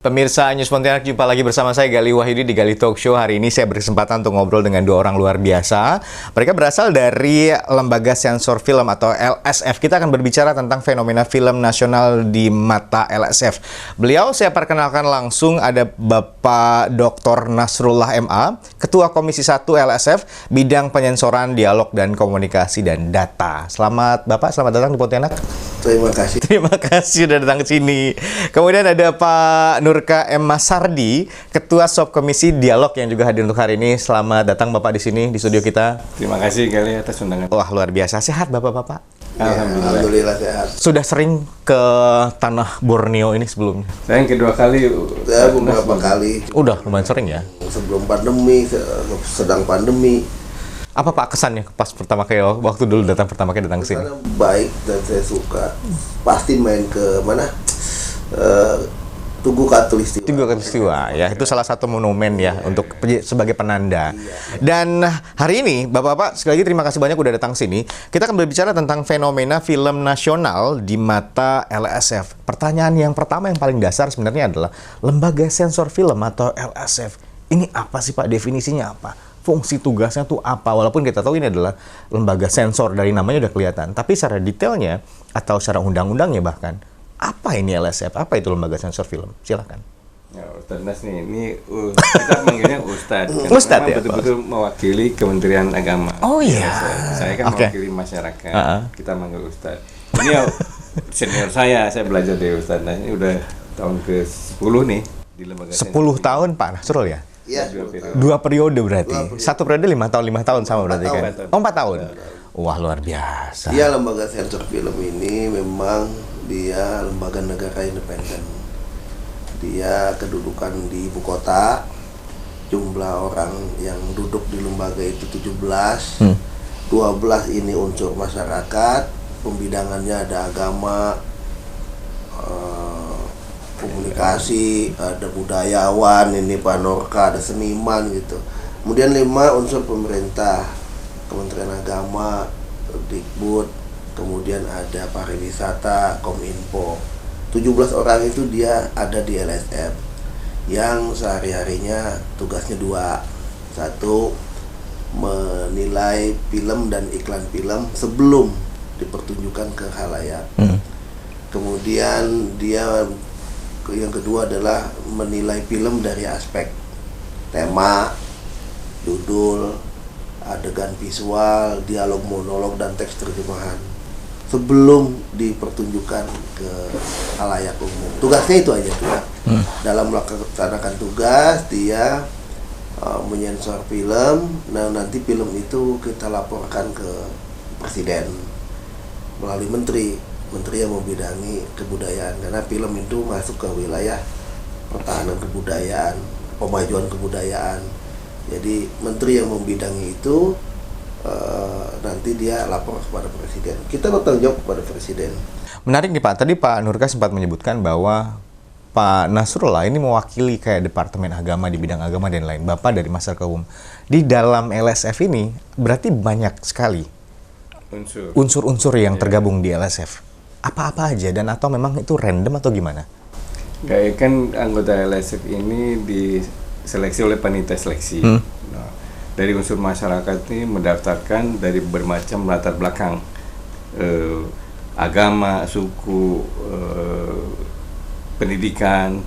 Pemirsa News Pontianak, jumpa lagi bersama saya Gali Wahyudi di Gali Talk Show. Hari ini saya berkesempatan untuk ngobrol dengan dua orang luar biasa. Mereka berasal dari Lembaga Sensor Film atau LSF. Kita akan berbicara tentang fenomena film nasional di mata LSF. Beliau saya perkenalkan langsung, ada Bapak Dr. Nasrullah MA, Ketua Komisi 1 LSF, Bidang Penyensoran, Dialog dan Komunikasi dan Data. Selamat Bapak, selamat datang di Pontianak. Terima kasih. Terima kasih sudah datang ke sini. Kemudian ada Pak Nurka M. Masardi, Ketua Subkomisi Dialog yang juga hadir untuk hari ini. Selamat datang Bapak di sini di studio kita. Terima kasih Gali atas undangan. Wah, luar biasa. Sehat Bapak-bapak? Ya, Alhamdulillah sehat. Sudah sering ke tanah Borneo ini sebelumnya? Saya yang kedua kali. Ya, beberapa kali. Udah lumayan sering ya? Sebelum pandemi, sedang pandemi. Apa Pak kesannya pas pertama kali waktu dulu pertama kali datang ke sini? Karena baik dan saya suka. Pasti main ke mana? Tugu Katulistiwa. Tugu Katulistiwa ya, itu salah satu monumen ya untuk sebagai penanda. Dan hari ini Bapak-bapak sekali lagi terima kasih banyak udah datang sini. Kita akan berbicara tentang fenomena film nasional di mata LSF. Pertanyaan yang pertama yang paling dasar sebenarnya adalah Lembaga Sensor Film atau LSF. Ini apa sih Pak? Definisinya apa? Fungsi tugasnya tuh apa? Walaupun kita tahu ini adalah lembaga sensor, dari namanya udah kelihatan. Tapi secara detailnya atau secara undang-undangnya bahkan, apa ini LSF? Apa itu lembaga sensor film? Silakan. Ya, Ustadz Nas nih, ini kita manggilnya Ustadz. Ustadz ya, betul-betul mewakili Kementerian Agama. Oh iya. Saya kan mewakili masyarakat. Kita manggil Ustadz. Ini senior saya belajar dari Ustadz Nas. Ini udah tahun ke-10 nih di lembaga 10 tahun Pak Nasrul ya? Iya, 2 periode berarti. 1 periode 5 tahun sama berarti kan? tahun. Oh, 4 tahun. Wah, luar biasa. Iya, Lembaga Sensor Film ini memang dia lembaga negara independen. Dia kedudukan di ibu kota. Jumlah orang yang duduk di lembaga itu 17. 12 ini unsur masyarakat. Pembidangannya ada agama, komunikasi, ada budayawan, ini Pak Norka, ada seniman gitu. Kemudian 5 unsur pemerintah, Kementerian Agama, Dikbud, kemudian ada pariwisata, Kominfo. 17 orang itu dia ada di LSF yang sehari-harinya tugasnya 2. 1, menilai film dan iklan film sebelum dipertunjukkan ke khalayak. Kemudian dia yang kedua adalah menilai film dari aspek tema, judul, adegan visual, dialog monolog dan teks terjemahan sebelum dipertunjukkan ke khalayak umum. Tugasnya itu aja tuh. Dalam melaksanakan tugas dia menyensor film. Nah, nanti film itu kita laporkan ke presiden melalui menteri yang membidangi kebudayaan, karena film itu masuk ke wilayah pertahanan kebudayaan, pemajuan kebudayaan. Jadi menteri yang membidangi itu nanti dia lapor kepada presiden. Kita bertanggung jawab kepada presiden. Menarik nih Pak, tadi Pak Nurka sempat menyebutkan bahwa Pak Nasrullah ini mewakili kayak Departemen Agama di bidang agama dan lain. Bapak dari masyarakat umum. Di dalam LSF ini berarti banyak sekali unsur-unsur yang tergabung di LSF. Apa-apa aja, dan atau memang itu random atau gimana? Kayak kan anggota LSF ini diseleksi oleh panitia seleksi. Nah, dari unsur masyarakat ini mendaftarkan dari bermacam latar belakang, agama, suku, pendidikan,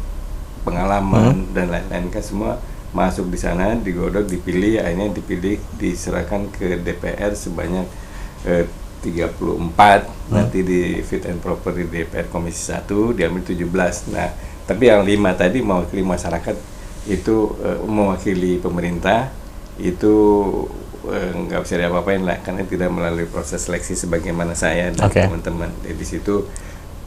pengalaman dan lain-lain, kan semua masuk di sana, digodok, dipilih, akhirnya diserahkan ke DPR sebanyak 34, nanti di fit and proper di DPR Komisi 1 diambil 17. Nah, tapi yang 5 tadi mewakili masyarakat itu mewakili pemerintah itu nggak bisa diapa-apain lah, karena tidak melalui proses seleksi sebagaimana saya dan teman-teman di situ.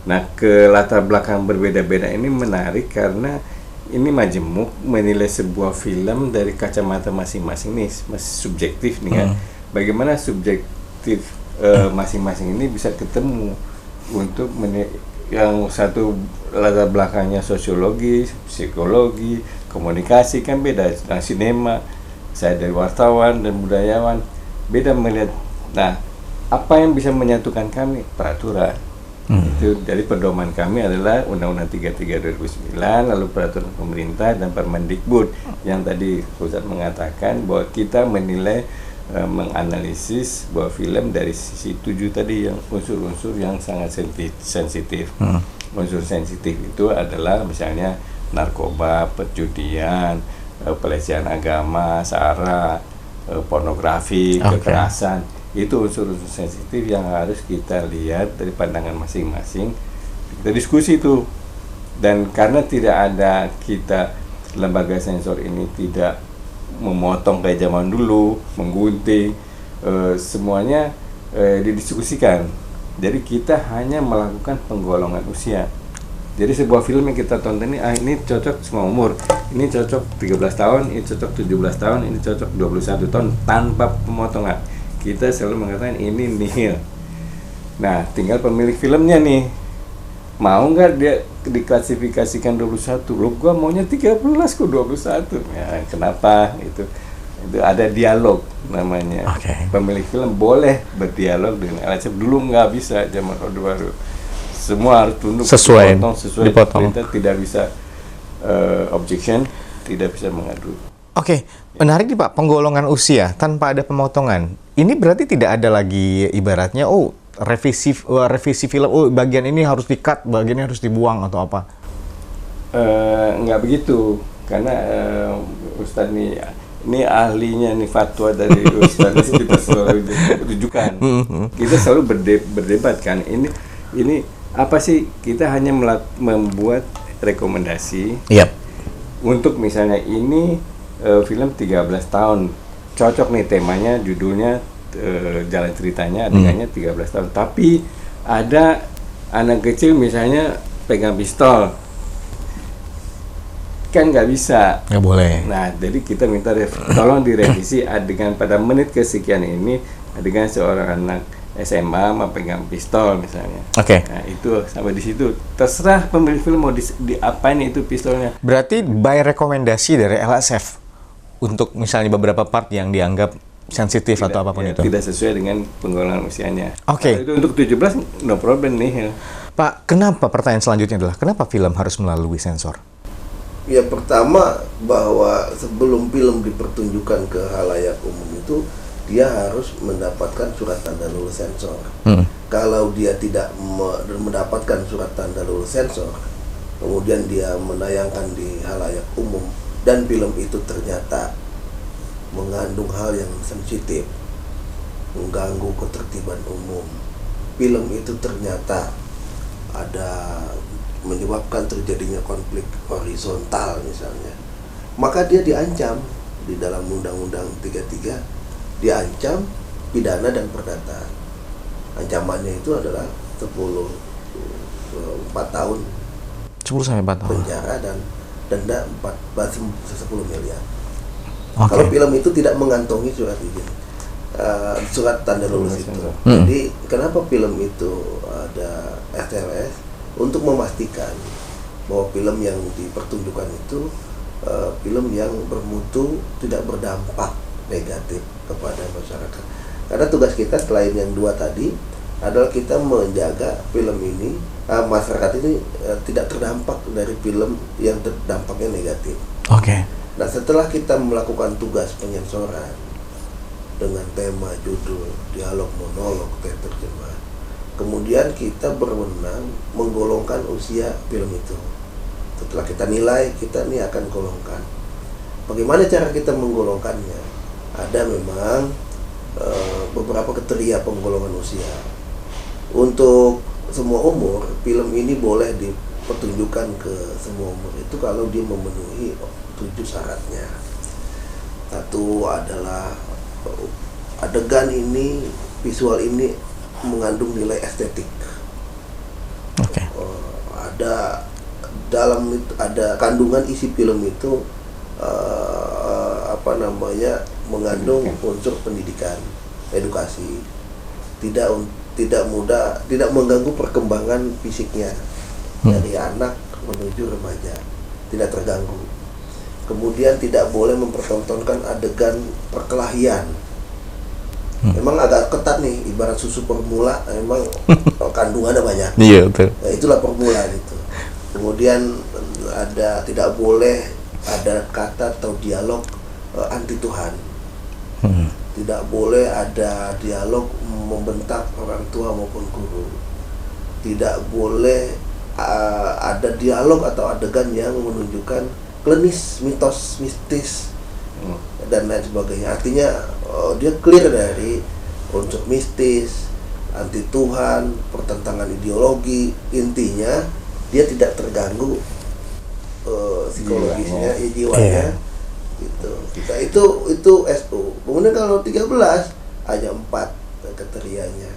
Nah, ke latar belakang berbeda-beda ini menarik karena ini majemuk menilai sebuah film dari kacamata masing-masing nih, masih subjektif nih kan. Bagaimana subjektif masing-masing ini bisa ketemu untuk yang satu latar belakangnya sosiologi, psikologi, komunikasi kan beda. Nah, sinema, saya dari wartawan dan budayawan, beda melihat. Nah, apa yang bisa menyatukan kami? Peraturan. Itu dari pedoman kami adalah Undang-Undang 33 2009, lalu peraturan pemerintah dan Permendikbud yang tadi Ustaz mengatakan bahwa kita menilai menganalisis bahwa film dari sisi 7 tadi yang unsur-unsur yang sangat sensitif. Unsur sensitif itu adalah misalnya narkoba, perjudian, pelecehan agama, sara, pornografi, kekerasan. Itu unsur-unsur sensitif yang harus kita lihat dari pandangan masing-masing. Kita diskusi itu. Dan karena tidak ada kita lembaga sensor ini tidak memotong kayak zaman dulu, menggunting, semuanya didiskusikan. Jadi kita hanya melakukan penggolongan usia. Jadi sebuah film yang kita tonton ini cocok semua umur. Ini cocok 13 tahun, ini cocok 17 tahun, ini cocok 21 tahun tanpa pemotongan. Kita selalu mengatakan ini nihil. Nah, tinggal pemilik filmnya nih. Mau nggak dia diklasifikasikan 21? Loh, gua maunya 13 kok 21. Ya, kenapa? Itu ada dialog namanya. Pemilik film boleh berdialog dengan LSF. Dulu nggak bisa, zaman Orde Baru. Semua harus tunduk sesuai perintah, tidak bisa objection, tidak bisa mengadu. Menarik nih Pak, penggolongan usia tanpa ada pemotongan. Ini berarti tidak ada lagi ibaratnya revisi film, bagian ini harus di-cut, bagian ini harus dibuang atau apa? Nggak begitu, karena Ustadz ini ahlinya nih, fatwa dari Ustadz kita selalu rujukan. Kita selalu berdebat kan, ini apa sih, kita hanya membuat rekomendasi untuk misalnya ini film 13 tahun cocok nih temanya, judulnya, jalan ceritanya, adegannya 13 tahun, tapi ada anak kecil misalnya pegang pistol, kan nggak bisa, nggak boleh. Nah, jadi kita minta tolong direvisi adegan pada menit kesekian ini, adegan seorang anak SMA memegang pistol misalnya. Nah, itu sampai di situ terserah pemilik film mau diapain itu pistolnya. Berarti by rekomendasi dari LSF untuk misalnya beberapa part yang dianggap sensitif atau apapun itu. Tidak sesuai dengan penggolongan usianya. Itu untuk 17 no problem nih. Pak, kenapa, pertanyaan selanjutnya adalah kenapa film harus melalui sensor? Ya, pertama bahwa sebelum film dipertunjukkan ke halayak umum itu dia harus mendapatkan surat tanda lulus sensor. Kalau dia tidak mendapatkan surat tanda lulus sensor, kemudian dia menayangkan di halayak umum dan film itu ternyata mengandung hal yang sensitif, mengganggu ketertiban umum, film itu ternyata ada menyebabkan terjadinya konflik horizontal misalnya, maka dia diancam di dalam Undang-Undang 33, diancam pidana dan perdata. Ancamannya itu adalah 4 tahun 10-4 tahun penjara dan denda 10 miliar. Kalau film itu tidak mengantongi surat izin, surat tanda lulus itu. Jadi kenapa film itu ada STLS? Untuk memastikan bahwa film yang dipertunjukkan itu film yang bermutu, tidak berdampak negatif kepada masyarakat. Karena tugas kita selain yang 2 tadi adalah kita menjaga film ini, masyarakat ini tidak terdampak dari film yang dampaknya negatif. Nah, setelah kita melakukan tugas penyensoran dengan tema, judul, dialog, monolog, terjemahan, kemudian kita berwenang menggolongkan usia film itu. Setelah kita nilai, kita nih akan golongkan. Bagaimana cara kita menggolongkannya? Ada memang beberapa kriteria penggolongan usia. Untuk semua umur, film ini boleh dipertunjukkan ke semua umur itu kalau dia memenuhi 7 syaratnya. Satu adalah adegan ini, visual ini mengandung nilai estetik. Ada kandungan isi film itu mengandung unsur pendidikan, edukasi, tidak mengganggu perkembangan fisiknya dari anak menuju remaja, tidak terganggu. Kemudian tidak boleh mempertontonkan adegan perkelahian, Memang agak ketat nih, ibarat susu formula, memang kandungannya banyak. Iya, betul. Nah, itulah formula gitu. Kemudian tidak boleh ada kata atau dialog anti Tuhan. Tidak boleh ada dialog membentak orang tua maupun guru. Tidak boleh ada dialog atau adegan yang menunjukkan klinis, mitos, mistis dan lain sebagainya. Artinya dia clear dari unsur mistis, anti Tuhan, pertentangan ideologi. Intinya dia tidak terganggu psikologisnya, jiwanya. Gitu. Itu SU. Kemudian kalau 13 hanya 4 kriterianya.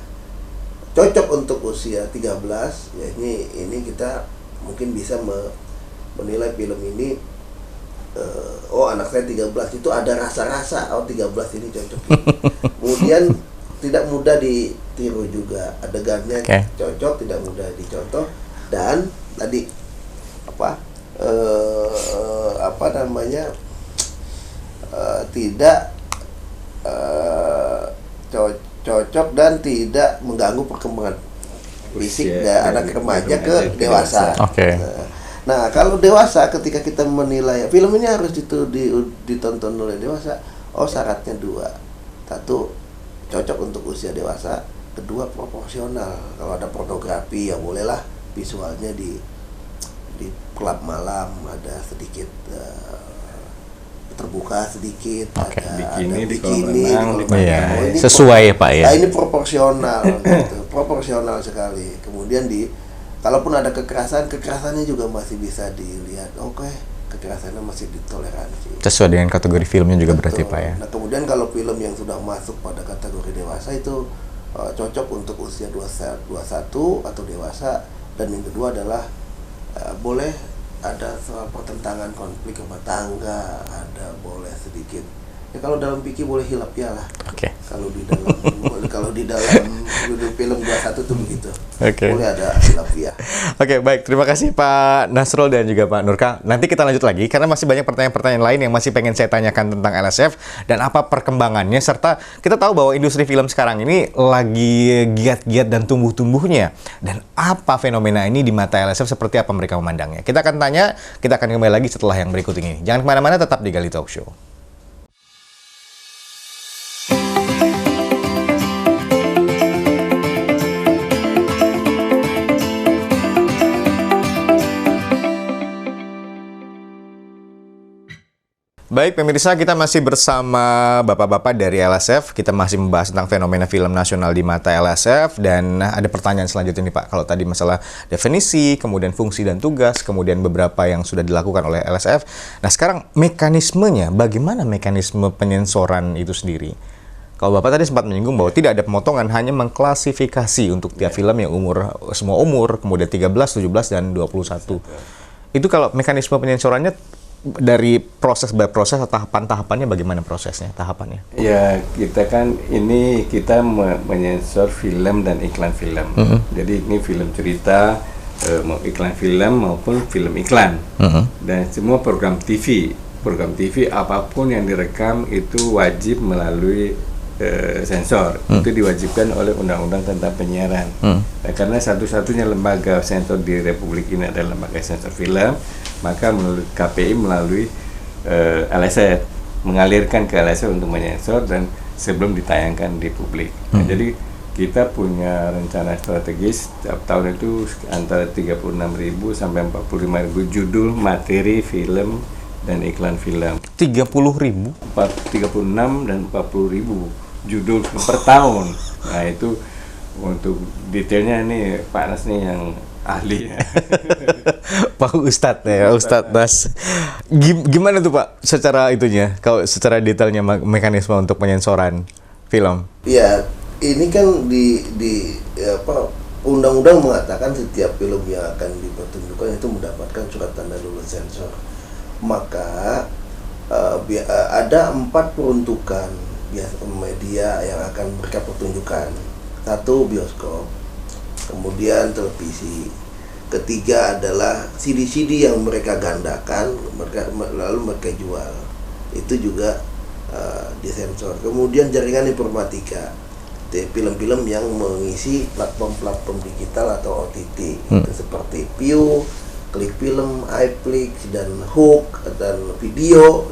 Cocok untuk usia 13. Ya ini kita mungkin bisa menilai film ini. Anak saya 13 itu ada rasa-rasa 13 ini cocok. Kemudian tidak mudah ditiru juga, adegannya cocok, tidak mudah dicontoh, dan tadi tidak cocok dan tidak mengganggu perkembangan fisik dari anak remaja ke dewasa. Nah, kalau dewasa, ketika kita menilai film ini harus ditonton oleh dewasa, syaratnya 2. 1, cocok untuk usia dewasa. 2, proporsional. Kalau ada pornografi ya bolehlah visualnya di klub malam ada sedikit terbuka sedikit, ada bikini di kolam renang, sesuai ya Pak ya. Nah, ini proporsional gitu. Proporsional sekali. Kemudian kalaupun ada kekerasannya juga masih bisa dilihat. Kekerasannya masih ditoleransi. Sesuai dengan kategori filmnya juga. Betul. Berarti Pak ya. Nah, kemudian kalau film yang sudah masuk pada kategori dewasa itu cocok untuk usia 21 atau dewasa, dan yang kedua adalah boleh ada soal pertentangan konflik rumah tangga, ada boleh sedikit. Ya kalau dalam fikih boleh hilaf ya lah. Kalau di dalam film 21 tuh begitu. Boleh ada hilaf ya. Baik, terima kasih Pak Nasrul dan juga Pak Nurka. Nanti kita lanjut lagi karena masih banyak pertanyaan-pertanyaan lain yang masih pengen saya tanyakan tentang LSF dan apa perkembangannya, serta kita tahu bahwa industri film sekarang ini lagi giat-giat dan tumbuh-tumbuhnya, dan apa fenomena ini di mata LSF, seperti apa mereka memandangnya. Kita akan kembali lagi setelah yang berikut ini. Jangan kemana-mana, tetap di Gali Talk Show. Baik pemirsa, kita masih bersama bapak-bapak dari LSF. Kita masih membahas tentang fenomena film nasional di mata LSF. Dan ada pertanyaan selanjutnya nih Pak. Kalau tadi masalah definisi, kemudian fungsi dan tugas, kemudian beberapa yang sudah dilakukan oleh LSF. Nah sekarang mekanismenya, bagaimana mekanisme penyensoran itu sendiri? Kalau Bapak tadi sempat menyinggung bahwa tidak ada pemotongan, hanya mengklasifikasi untuk tiap film yang semua umur, kemudian 13, 17, dan 21. Itu kalau mekanisme penyensorannya dari proses by proses atau tahapannya bagaimana prosesnya, tahapannya? Ya, kita menyensor film dan iklan film. Jadi ini film cerita, mau iklan film maupun film iklan. Dan semua program TV apapun yang direkam itu wajib melalui sensor. Itu diwajibkan oleh Undang-Undang tentang Penyiaran. Nah, karena satu-satunya lembaga sensor di Republik ini adalah lembaga sensor film, maka menurut KPI melalui LSF mengalirkan ke LSF untuk menyensor dan sebelum ditayangkan di publik. Nah, jadi kita punya rencana strategis setiap tahun itu antara 36.000 sampai 45.000 judul materi film dan iklan film. 30.000? 36 dan 40.000 judul per tahun. Nah itu untuk detailnya nih Pak Nas nih yang ahli. Pak Ustadz ya, Ustadz Nas. Gimana tuh Pak secara itunya, kalau secara detailnya mekanisme untuk penyensoran film? Ya, ini kan undang-undang mengatakan setiap film yang akan dipertunjukkan itu mendapatkan surat tanda lulus sensor. Maka ada 4 peruntukan media yang akan mereka pertunjukkan. 1, bioskop, kemudian televisi, ketiga adalah CD-CD yang mereka gandakan, lalu mereka jual. Itu juga disensor. Kemudian jaringan informatika, film-film yang mengisi platform-platform digital atau OTT seperti View, Klik Film, iFlix, dan Hook, dan video,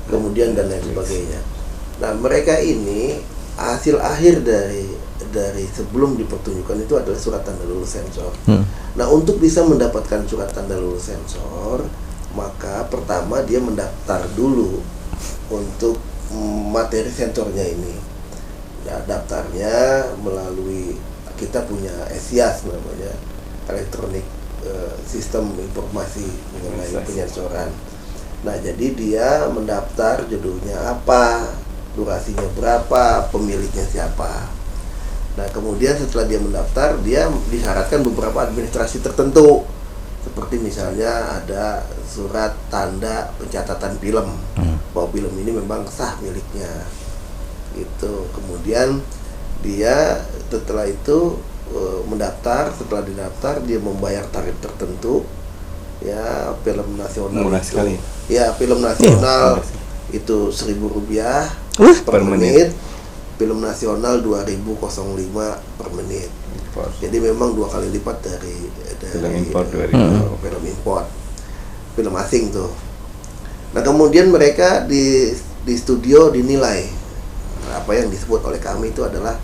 kemudian dan lain sebagainya. Nah, mereka ini hasil akhir dari sebelum dipertunjukkan itu adalah surat tanda lulus sensor. Nah, untuk bisa mendapatkan surat tanda lulus sensor, maka pertama dia mendaftar dulu untuk materi sensornya ini. Nah, daftarnya melalui kita punya ESIAS namanya, Electronic Sistem Informasi mengenai penyensoran. Nah, jadi dia mendaftar judulnya apa, durasinya berapa, pemiliknya siapa. Nah, kemudian setelah dia mendaftar, dia disyaratkan beberapa administrasi tertentu. Seperti misalnya ada surat tanda pencatatan film, bahwa film ini memang sah miliknya. Itu. Kemudian dia setelah itu mendaftar, setelah didaftar dia membayar tarif tertentu. Ya, film nasional murah itu, sekali. ya film nasional itu Rp1.000 per menit. Film nasional 2.005 per menit. Jadi memang 2 kali lipat dari film impor 2000. Film impor, film asing tuh. Nah, kemudian mereka di studio dinilai. Apa yang disebut oleh kami itu adalah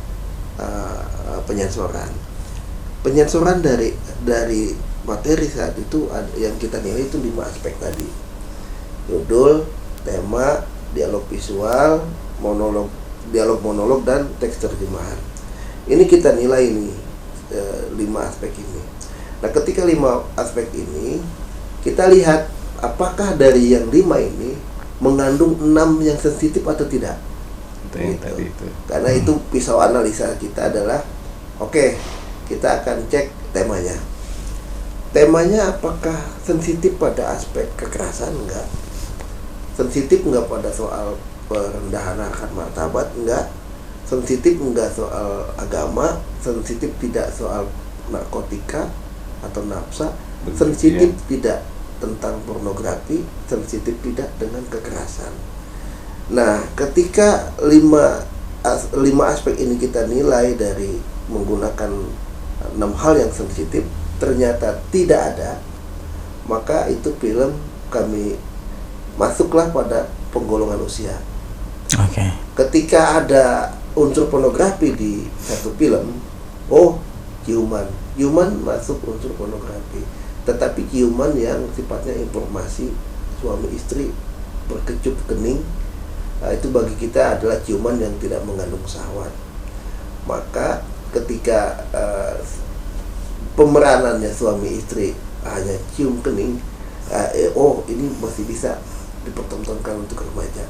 penyensoran. Penyensoran dari materi saat itu yang kita nilai itu 5 aspek tadi: judul, tema, dialog visual, dialog monolog, dan teks terjemahan. Ini kita nilai ini 5 aspek ini. Nah, ketika 5 aspek ini kita lihat apakah dari yang 5 ini mengandung 6 yang sensitif atau tidak. Gitu. Tadi itu. Karena itu pisau analisa kita adalah oke, kita akan cek temanya. Temanya apakah sensitif pada aspek kekerasan? Enggak. Sensitif enggak pada soal perendahan harkat martabat? Enggak. Sensitif enggak soal agama? Sensitif tidak soal narkotika atau nafsa? Sensitif tidak tentang pornografi? Sensitif tidak dengan kekerasan? Nah, ketika 5 aspek ini kita nilai dari menggunakan 6 hal yang sensitif, ternyata tidak ada, maka itu film kami masuklah pada penggolongan usia. Oke. Ketika ada unsur pornografi di satu film, ciuman masuk unsur pornografi. Tetapi ciuman yang sifatnya informasi suami istri berkecup kening, itu bagi kita adalah ciuman yang tidak mengandung syahwat. Maka ketika pemeranannya suami istri hanya cium kening, ini masih bisa dipertontonkan untuk remaja,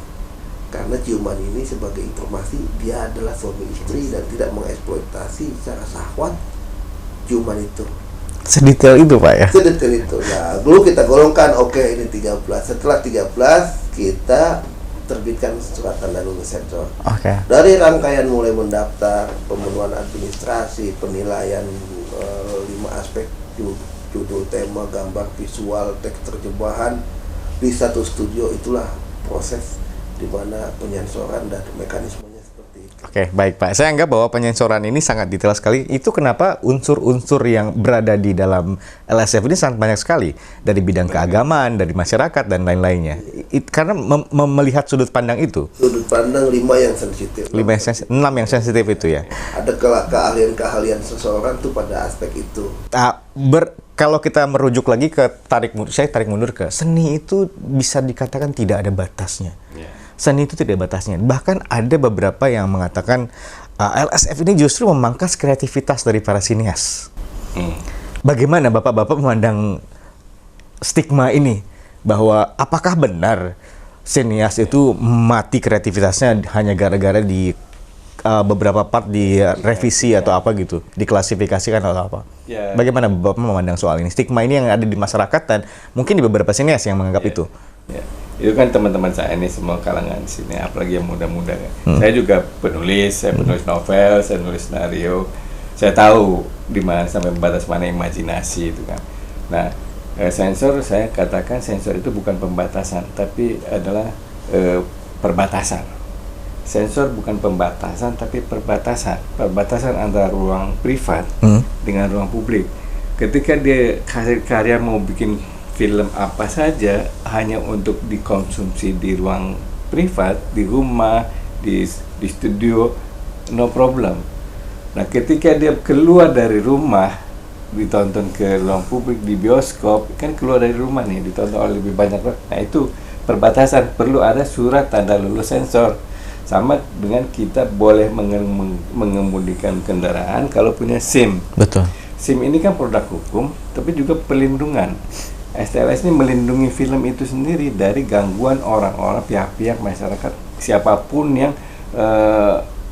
karena ciuman ini sebagai informasi dia adalah suami istri dan tidak mengeksploitasi secara syahwat ciuman itu. Sedetail itu, Pak, ya? Sedetail itu. Nah, dulu kita golongkan, ini 13. Setelah 13 kita terbitkan surat tanda lulus sensor. Dari rangkaian mulai mendaftar, pemenuhan administrasi, penilaian 5 aspek judul, tema, gambar, visual, teks terjemahan di satu studio, itulah proses di mana penyensoran dan mekanismenya seperti itu. Oke, baik, Pak. Saya anggap bahwa penyensoran ini sangat detail sekali. Itu kenapa unsur-unsur yang berada di dalam LSF ini sangat banyak sekali. Dari bidang keagamaan, dari masyarakat, dan lain-lainnya. Karena melihat sudut pandang itu. Sudut pandang 5 yang sensitif. 6 yang sensitif itu, ya. Ada keahlian-keahlian seseorang tuh pada aspek itu. Kalau kita merujuk lagi ke tarik mundur ke seni, itu bisa dikatakan tidak ada batasnya. Seni itu tidak ada batasnya. Bahkan ada beberapa yang mengatakan LSF ini justru memangkas kreativitas dari para sinias. Bagaimana Bapak-Bapak memandang stigma ini? Bahwa apakah benar sinias itu mati kreativitasnya hanya gara-gara di beberapa part direvisi atau apa gitu, diklasifikasikan atau apa? Bagaimana Bapak memandang soal ini? Stigma ini yang ada di masyarakat dan mungkin di beberapa sinias yang menganggap itu. Itu kan teman-teman saya ini semua kalangan sini, apalagi yang muda-muda kan. Saya juga penulis, saya penulis novel, saya nulis skenario. Saya tahu di mana sampai batas mana imajinasi itu kan. Nah, sensor, saya katakan sensor itu bukan pembatasan, tapi adalah perbatasan. Sensor bukan pembatasan, tapi perbatasan. Perbatasan antara ruang privat dengan ruang publik. Ketika dia karya mau bikin film apa saja hanya untuk dikonsumsi di ruang privat, di rumah, di studio, no problem. Nah, ketika dia keluar dari rumah, ditonton ke ruang publik di bioskop, kan keluar dari rumah nih, ditonton oleh lebih banyak orang. Nah, itu perbatasan, perlu ada surat tanda lulus sensor. Sama dengan kita boleh mengemudikan kendaraan kalau punya SIM. Betul. SIM ini kan produk hukum, tapi juga pelindungan. STLS ini melindungi film itu sendiri dari gangguan orang-orang, pihak-pihak masyarakat, siapapun yang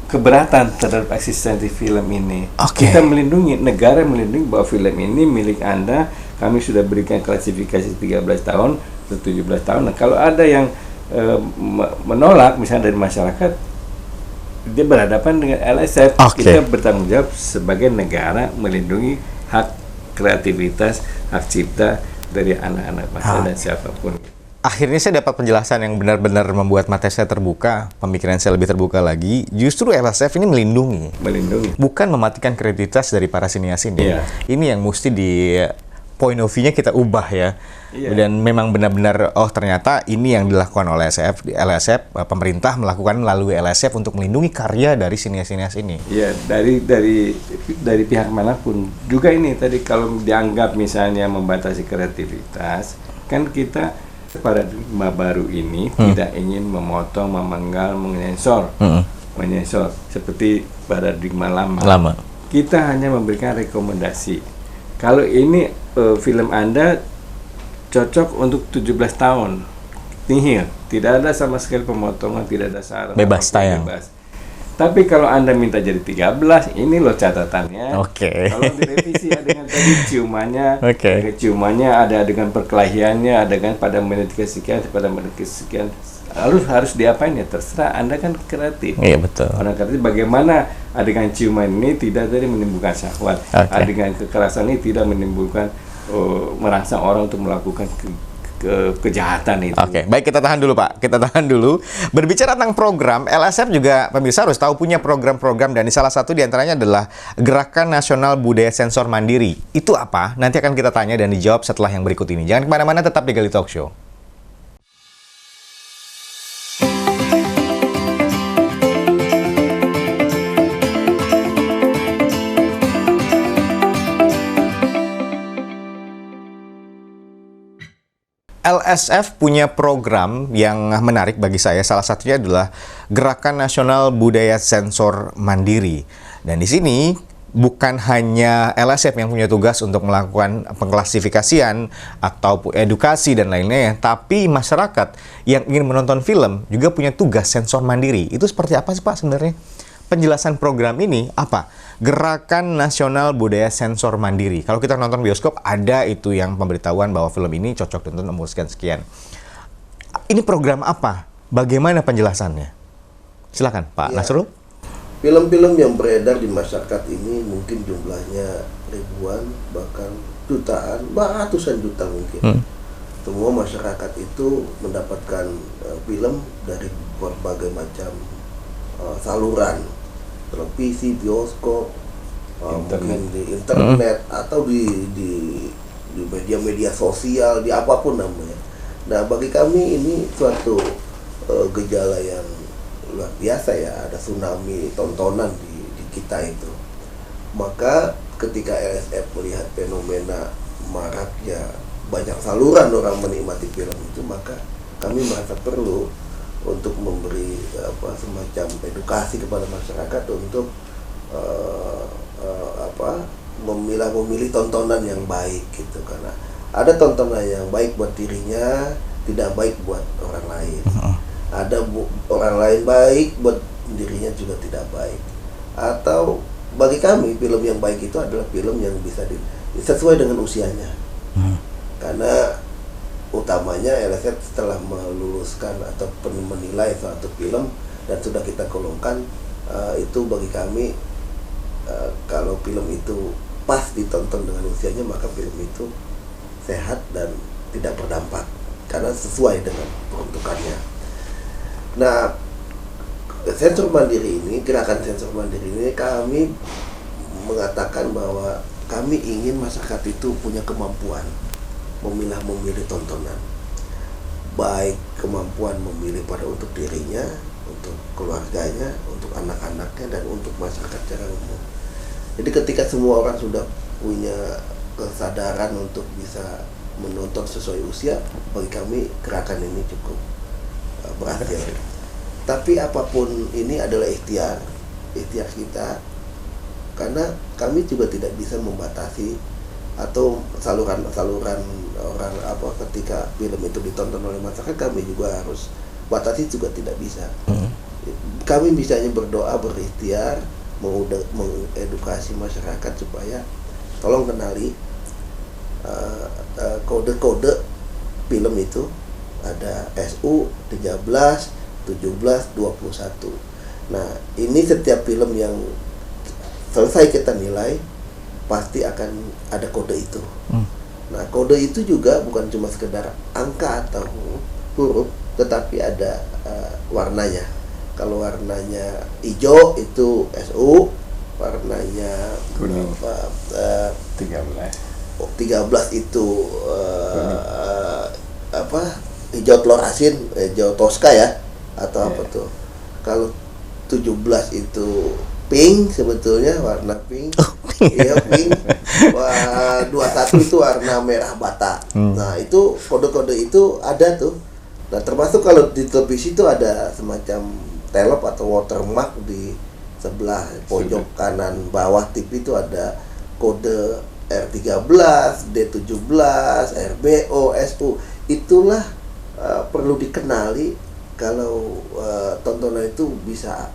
keberatan terhadap eksistensi film ini. Kita melindungi, negara melindungi bahwa film ini milik Anda. Kami sudah berikan klasifikasi 13 tahun atau 17 tahun. Nah, kalau ada yang menolak misalnya dari masyarakat, dia berhadapan dengan LSF. Kita bertanggung jawab sebagai negara melindungi hak kreativitas, hak cipta dari anak-anak bangsa dan siapapun. Akhirnya saya dapat penjelasan yang benar-benar membuat mata saya terbuka, pemikiran saya lebih terbuka lagi. Justru LSF ini melindungi, bukan mematikan kreativitas dari para sinias ini. Ini yang mesti di point of view-nya kita ubah ya. Dan memang benar-benar ternyata ini yang dilakukan oleh LSF, pemerintah melakukan melalui LSF untuk melindungi karya dari sinias-sinias ini. Iya, dari pihak manapun. Juga ini tadi kalau dianggap misalnya membatasi kreativitas, kan kita paradigma baru ini tidak ingin memotong, memenggal, menyensor seperti paradigma lama. Kita hanya memberikan rekomendasi. Kalau ini film Anda cocok untuk 17 tahun, nihil, tidak ada sama sekali pemotongan, tidak ada syarat, bebas tayang. Tapi kalau Anda minta jadi 13, ini loh catatannya. Kalau direvisi dengan tadi ciumannya ada dengan perkelahiannya, ada dengan pada menit kesekian, harus diapain ya, terserah. Anda kan kreatif. Iya, betul. Orang kreatif bagaimana adegan ciuman ini tidak tadi menimbulkan syahwat, adegan kekerasan ini tidak menimbulkan merangsang orang untuk melakukan kejahatan itu. Baik, kita tahan dulu Pak. Kita tahan dulu. Berbicara tentang program, LSF juga pemirsa harus tahu punya program-program, dan salah satu diantaranya adalah Gerakan Nasional Budaya Sensor Mandiri. Itu apa? Nanti akan kita tanya dan dijawab setelah yang berikut ini. Jangan kemana-mana, tetap di Gali Talk Show. LSF punya program yang menarik bagi saya. Salah satunya adalah Gerakan Nasional Budaya Sensor Mandiri. Dan di sini bukan hanya LSF yang punya tugas untuk melakukan pengklasifikasian atau edukasi dan lainnya, tapi masyarakat yang ingin menonton film juga punya tugas sensor mandiri. Itu seperti apa sih Pak sebenarnya? Penjelasan program ini apa? Gerakan Nasional Budaya Sensor Mandiri. Kalau kita nonton bioskop, ada itu yang pemberitahuan bahwa film ini cocok ditonton umur sekian-sekian. Ini program apa? Bagaimana penjelasannya? Silakan Pak Nasrul. Film-film yang beredar di masyarakat ini mungkin jumlahnya ribuan, bahkan jutaan, ratusan juta mungkin. Semua masyarakat itu mendapatkan film dari berbagai macam saluran, televisi, bioskop, mungkin di internet atau di media-media sosial, di apapun namanya. Nah, bagi kami ini suatu gejala yang luar biasa ya, ada tsunami tontonan di kita itu. Maka ketika LSF melihat fenomena maraknya banyak saluran orang menikmati film itu, maka kami merasa perlu untuk memberi semacam edukasi kepada masyarakat untuk memilih tontonan yang baik gitu, karena ada tontonan yang baik buat dirinya, tidak baik buat orang lain. Ada orang lain baik buat dirinya juga tidak baik. Atau bagi kami film yang baik itu adalah film yang bisa sesuai dengan usianya. Karena utamanya LSF setelah meluluskan atau menilai suatu film dan sudah kita golongkan, itu bagi kami kalau film itu pas ditonton dengan usianya, maka film itu sehat dan tidak berdampak karena sesuai dengan peruntukannya. Nah, sensor mandiri ini, gerakan sensor mandiri ini kami mengatakan bahwa kami ingin masyarakat itu punya kemampuan memilih tontonan, baik kemampuan memilih pada untuk dirinya, untuk keluarganya, untuk anak-anaknya, dan untuk masyarakat secara umum. Jadi ketika semua orang sudah punya kesadaran untuk bisa menonton sesuai usia, bagi kami gerakan ini cukup berhasil. Tapi apapun ini adalah ikhtiar kita, karena kami juga tidak bisa membatasi atau saluran orang ketika film itu ditonton oleh masyarakat, kami juga harus batasi, juga tidak bisa. Kami bisanya berdoa, berikhtiar, mengedukasi masyarakat supaya tolong kenali kode-kode film itu. Ada SU 13, 17, 21. Nah, ini setiap film yang selesai kita nilai pasti akan ada kode itu. Nah, kode itu juga bukan cuma sekedar angka atau huruf, tetapi ada warnanya. Kalau warnanya hijau itu SU, warnanya kuning 13 itu hijau telur asin, hijau toska ya, atau apa tuh. Kalau 17 itu pink, sebetulnya warna pink. Iya, pink. 21 itu warna merah bata. Nah, itu kode-kode itu ada tuh. Nah, termasuk kalau di televisi itu ada semacam telop atau watermark di sebelah pojok kanan bawah TV itu ada kode R13, D17, RBO, SU. Itulah perlu dikenali kalau tontonan itu bisa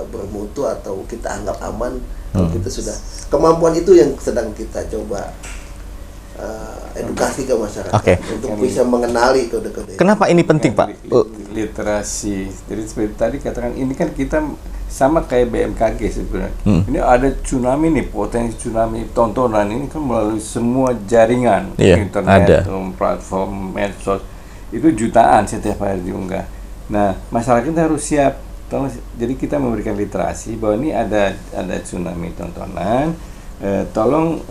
bermutu atau kita anggap aman. Kalau kita sudah kemampuan itu yang sedang kita coba edukasi ke masyarakat untuk bisa mengenali kode-kode. Kenapa ini penting, Pak? Literasi. Jadi seperti tadi katakan, ini kan kita sama kayak BMKG sebenarnya. Ini ada tsunami nih, potensi tsunami tontonan ini kan melalui semua jaringan, internet, platform, medsos, itu jutaan setiap hari diunggah. Nah, masyarakat harus siap. Jadi kita memberikan literasi bahwa ini ada tsunami tontonan. Tolong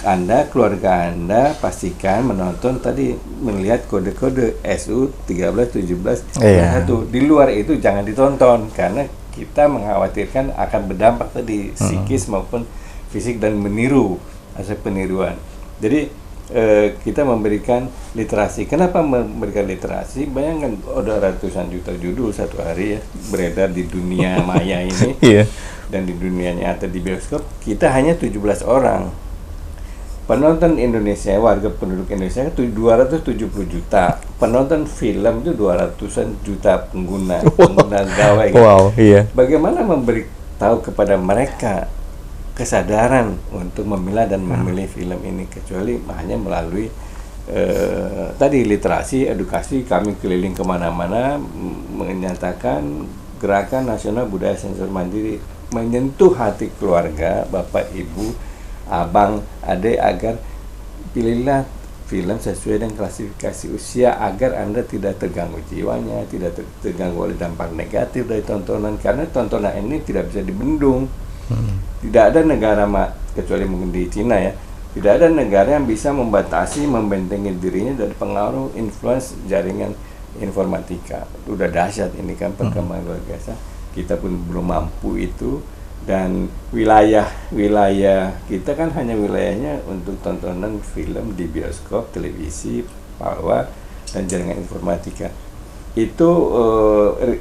Anda, keluarga Anda pastikan menonton tadi, melihat kode-kode SU 13, 17, 21. Di luar itu jangan ditonton karena kita mengkhawatirkan akan berdampak tadi psikis maupun fisik dan meniru, aspek peniruan. Jadi kita memberikan literasi. Kenapa memberikan literasi? Bayangkan ada ratusan juta judul satu hari ya beredar di dunia maya ini. Dan di dunia nyata di bioskop kita hanya 17 orang. Penonton Indonesia, warga penduduk Indonesia itu 270 juta. Penonton film itu 200-an juta pengguna gawai. Bagaimana memberitahu kepada mereka kesadaran untuk memilah dan memilih film ini, kecuali hanya melalui tadi literasi, edukasi. Kami keliling kemana-mana menyatakan gerakan nasional budaya sensor mandiri menyentuh hati keluarga, bapak, ibu, abang, adik, agar pilihlah film sesuai dengan klasifikasi usia agar Anda tidak terganggu jiwanya, tidak terganggu oleh dampak negatif dari tontonan, karena tontonan ini tidak bisa dibendung. Tidak ada negara, kecuali mungkin di Cina ya, tidak ada negara yang bisa membatasi, membentengi dirinya dari pengaruh influence jaringan informatika. Udah dahsyat ini kan, perkembangan luar biasa. Kita pun belum mampu itu, dan wilayah kita kan hanya wilayahnya untuk tontonan film di bioskop, televisi, palwa, dan jaringan informatika. Itu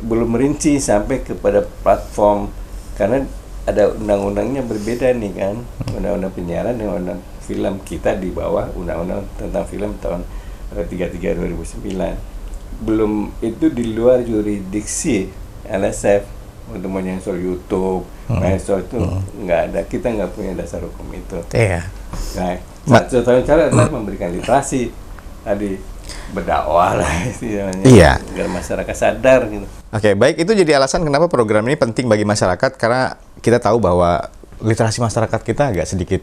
belum merinci sampai kepada platform, karena ada undang-undangnya berbeda nih kan, undang-undang penyiaran dengan undang film. Kita di bawah undang-undang tentang film tahun 33 2009. Belum, itu di luar yurisdiksi LSF untuk menyensor YouTube, medsos itu nggak ada. Kita nggak punya dasar hukum itu. Nah, satu cara adalah memberikan literasi tadi, berdakwah lah istilahnya, agar masyarakat sadar gitu. Baik, itu jadi alasan kenapa program ini penting bagi masyarakat, karena kita tahu bahwa literasi masyarakat kita agak sedikit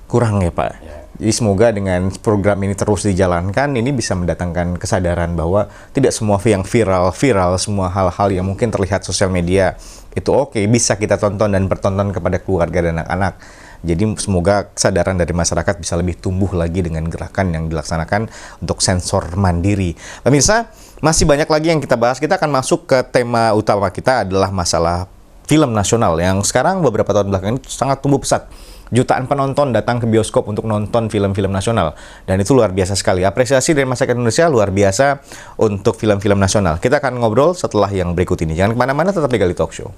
kurang ya, Pak. Jadi semoga dengan program ini terus dijalankan, ini bisa mendatangkan kesadaran bahwa tidak semua yang viral, semua hal-hal yang mungkin terlihat sosial media itu oke, bisa kita tonton dan bertonton kepada keluarga dan anak-anak. Jadi semoga kesadaran dari masyarakat bisa lebih tumbuh lagi dengan gerakan yang dilaksanakan untuk sensor mandiri. Pemirsa, masih banyak lagi yang kita bahas. Kita akan masuk ke tema utama kita adalah masalah film nasional yang sekarang beberapa tahun belakangan ini sangat tumbuh pesat. Jutaan penonton datang ke bioskop untuk nonton film-film nasional. Dan itu luar biasa sekali. Apresiasi dari masyarakat Indonesia luar biasa untuk film-film nasional. Kita akan ngobrol setelah yang berikut ini. Jangan kemana-mana, tetap di Gali Talk Show.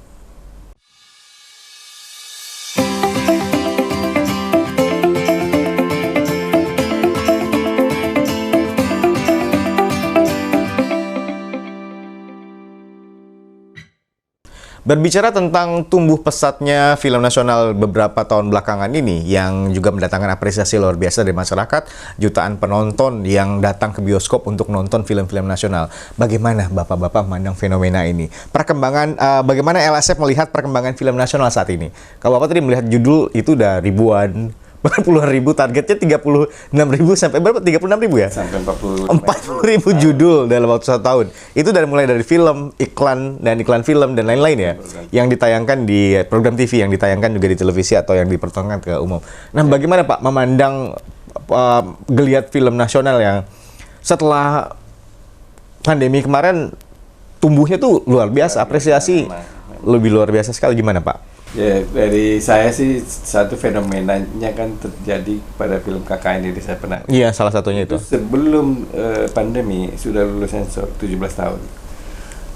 Berbicara tentang tumbuh pesatnya film nasional beberapa tahun belakangan ini yang juga mendatangkan apresiasi luar biasa dari masyarakat, jutaan penonton yang datang ke bioskop untuk nonton film-film nasional. Bagaimana Bapak-Bapak memandang fenomena ini? Perkembangan, bagaimana LSF melihat perkembangan film nasional saat ini? Kalau Bapak tadi melihat judul itu udah ribuan, bahkan puluhan ribu, targetnya 36.000 sampai berapa? 36.000 ya? Sampai 40.000 judul dalam waktu 1 tahun. Itu dari mulai dari film, iklan film dan lain-lain ya, yang ditayangkan di program TV, yang ditayangkan juga di televisi atau yang dipertontonkan ke umum. Nah, bagaimana Pak memandang geliat film nasional yang setelah pandemi kemarin tumbuhnya tuh luar biasa, apresiasi lebih luar biasa sekali, gimana Pak? Ya, dari saya sih satu fenomenanya kan terjadi pada film KKN ini saya pernah. Iya, salah satunya itu. Sebelum pandemi sudah lulus sensor 17 tahun.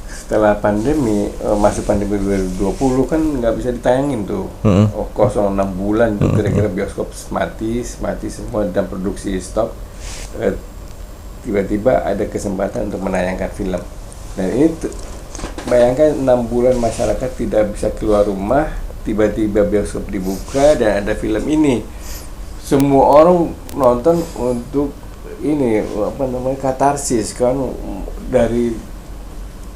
Setelah pandemi, masuk pandemi 2020 kan nggak bisa ditayangin tuh. Kosong 6 bulan tuh kira-kira bioskop mati semua dan produksi stop. Tiba-tiba ada kesempatan untuk menayangkan film. Dan ini bayangkan 6 bulan masyarakat tidak bisa keluar rumah, tiba-tiba bioskop dibuka dan ada film ini. Semua orang nonton untuk ini katarsis kan, dari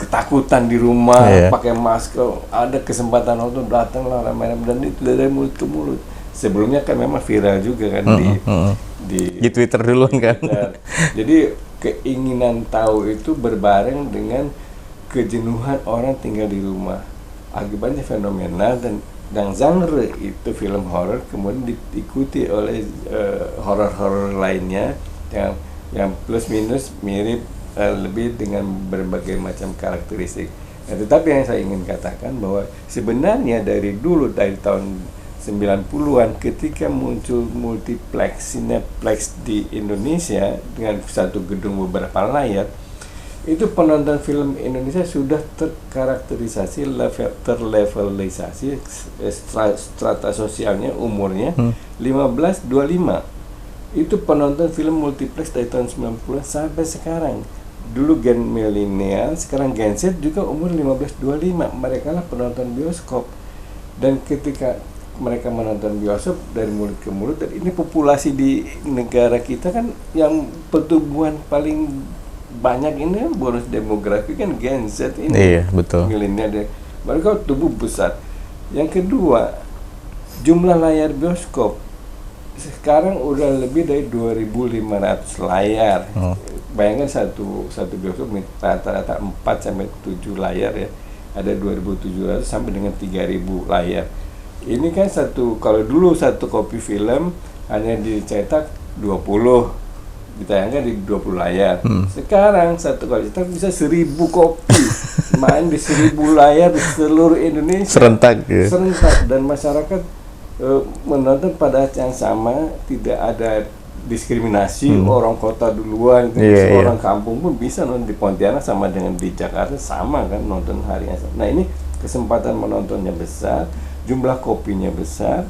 ketakutan di rumah, pakai masker, ada kesempatan nonton, datanglah ramai-ramai, dan itu dari mulut ke mulut. Sebelumnya kan memang viral juga kan di Twitter dulu kan. Jadi keinginan tahu itu berbareng dengan kejenuhan orang tinggal di rumah. Akibatnya fenomena dan genre itu film horor kemudian diikuti oleh horor-horor lainnya yang plus minus mirip lebih dengan berbagai macam karakteristik. Nah, tetapi yang saya ingin katakan bahwa sebenarnya dari dulu, dari tahun 90-an ketika muncul multiplex, cineplex di Indonesia dengan satu gedung beberapa layar, itu penonton film Indonesia sudah terkarakterisasi, terlevelisasi strata sosialnya, umurnya 15-25. Itu penonton film multiplex dari tahun 90-an sampai sekarang. Dulu gen milenial, sekarang gen Z juga umur 15-25. Mereka lah penonton bioskop. Dan ketika mereka menonton bioskop dari mulut ke mulut, dan ini populasi di negara kita kan yang pertumbuhan paling banyak ini kan bonus demografi kan Gen Z ini. Iya, betul. Milenial, mereka tumbuh besar. Yang kedua, jumlah layar bioskop sekarang udah lebih dari 2.500 layar. Bayangkan satu bioskop rata-rata 4 sampai 7 layar ya. Ada 2.700 sampai dengan 3.000 layar. Ini kan kalau dulu satu kopi film hanya dicetak 20, ditayangkan di 20 layar. Sekarang satu kali cetak bisa 1.000 kopi main di 1.000 layar di seluruh Indonesia. Serentak dan masyarakat menonton pada saat yang sama, tidak ada diskriminasi. Orang kota duluan, orang kampung pun bisa nonton. Di Pontianak sama dengan di Jakarta sama kan nonton hari yang sama. Nah, ini kesempatan menontonnya besar, jumlah kopinya besar,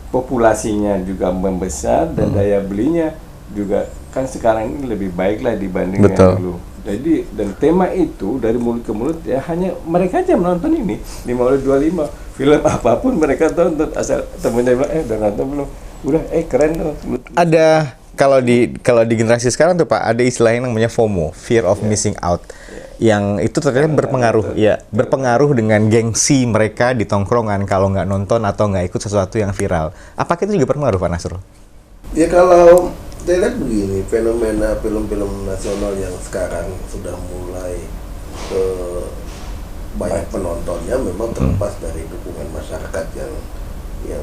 populasinya juga membesar, dan daya belinya juga kan sekarang ini lebih baik lah dibandingkan dulu. Jadi, dan tema itu dari mulut ke mulut ya, hanya mereka aja menonton ini 15-25 film apapun mereka tonton, asal temennya bilang udah nonton belum, udah keren tuh. Ada kalau di generasi sekarang tuh Pak, ada istilah yang namanya FOMO, fear of missing out, yang itu ternyata berpengaruh dengan gengsi mereka di tongkrongan kalau nggak nonton atau nggak ikut sesuatu yang viral. Apakah itu juga berpengaruh Pak Nasrul? Ya kalau saya lihat begini, fenomena film-film nasional yang sekarang sudah mulai banyak penontonnya memang terlepas dari dukungan masyarakat yang